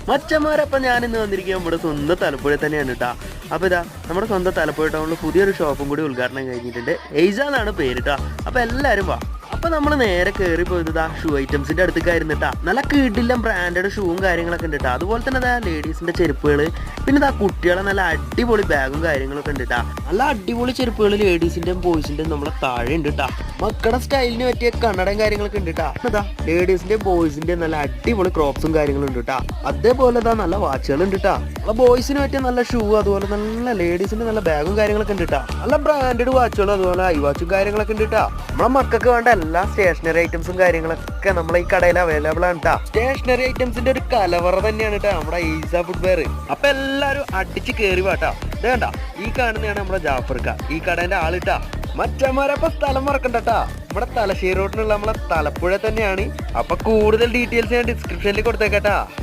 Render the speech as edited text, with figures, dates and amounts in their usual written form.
മച്ചന്മാരപ്പം ഞാനിന്ന് വന്നിരിക്കുക നമ്മുടെ സ്വന്തം തലപ്പുഴ തന്നെയാണ് കേട്ടോ. അപ്പോൾ ഇതാ നമ്മുടെ സ്വന്തം തലപ്പുഴ ടൗണിൽ പുതിയൊരു ഷോപ്പും കൂടി ഉദ്ഘാടനം കഴിഞ്ഞിട്ടുണ്ട്. എയ്സ എന്നാണ് പേര് കേട്ടോ. അപ്പോൾ എല്ലാവരും വാ. അപ്പോൾ നമ്മൾ നേരെ കയറി പോയത് ഷൂ ഐറ്റംസിൻ്റെ അടുത്തേക്കായിരുന്നു കേട്ടോ. നല്ല കിടിലം ബ്രാൻഡഡ് ഷൂവും കാര്യങ്ങളൊക്കെ ഉണ്ട് കേട്ടോ. അതുപോലെ തന്നെ ഇതാ ലേഡീസിൻ്റെ ചെരുപ്പുകൾ, പിന്നെ ഇതാ കുട്ടികളെ നല്ല അടിപൊളി ബാഗും കാര്യങ്ങളൊക്കെ ഉണ്ട് കേട്ടോ. നല്ല അടിപൊളി ചെരുപ്പുകൾ ലേഡീസിൻ്റെയും ബോയ്സിൻ്റെയും നമ്മളെ താഴെ ഉണ്ട് കേട്ടോ. മക്കളുടെ സ്റ്റൈലിന് പറ്റിയ കണ്ണടയും കാര്യങ്ങളൊക്കെ ഉണ്ട് കേട്ടോ. ഇതാ ലേഡീസിൻ്റെയും ബോയ്സിൻ്റെയും നല്ല അടിപൊളി ക്രോപ്സും കാര്യങ്ങളും ഉണ്ട് കേട്ടോ. അതേപോലെ ഇതാ നല്ല വാച്ചുകൾ ഉണ്ട് കേട്ടോ. നമ്മളെ ബോയ്സിന് പറ്റിയ നല്ല ഷൂ, അതുപോലെ നല്ല ലേഡീസിൻ്റെ നല്ല ബാഗും കാര്യങ്ങളൊക്കെ ഉണ്ട് കേട്ടോ. നല്ല ബ്രാൻഡഡ് വാച്ചുകളും അതുപോലെ ഐ വാച്ചും കാര്യങ്ങളൊക്കെ ഉണ്ട് കേട്ടോ. നമ്മളെ മക്കൾക്ക് വേണ്ട എല്ലാ സ്റ്റേഷനറി ഐറ്റംസും കാര്യങ്ങളൊക്കെ നമ്മളെ ഈ കടയിൽ അവൈലബിൾ ആണ് കേട്ടോ. സ്റ്റേഷനറി ഐറ്റംസിന്റെ ഒരു കലവറ തന്നെയാണ് കേട്ടോ നമ്മുടെ ഈസ ഫുട്വെയർ. അപ്പൊ എല്ലാരും അടിച്ച് കയറി വാട്ടാ. ഇത് കണ്ട, ഈ കാണുന്നതാണ് നമ്മുടെ ജാഫർക്ക, ഈ കടേന്റെ ആളിട്ടാ. മച്ചന്മാരപ്പൊ സ്ഥലം മറക്കണ്ടട്ടാ, നമ്മുടെ തലശ്ശേരി റോഡിനുള്ള നമ്മളെ തലപ്പുഴ തന്നെയാണ്. അപ്പൊ കൂടുതൽ ഡീറ്റെയിൽസ് ഞാൻ ഡിസ്ക്രിപ്ഷനിൽ കൊടുത്തേക്കാട്ടാ.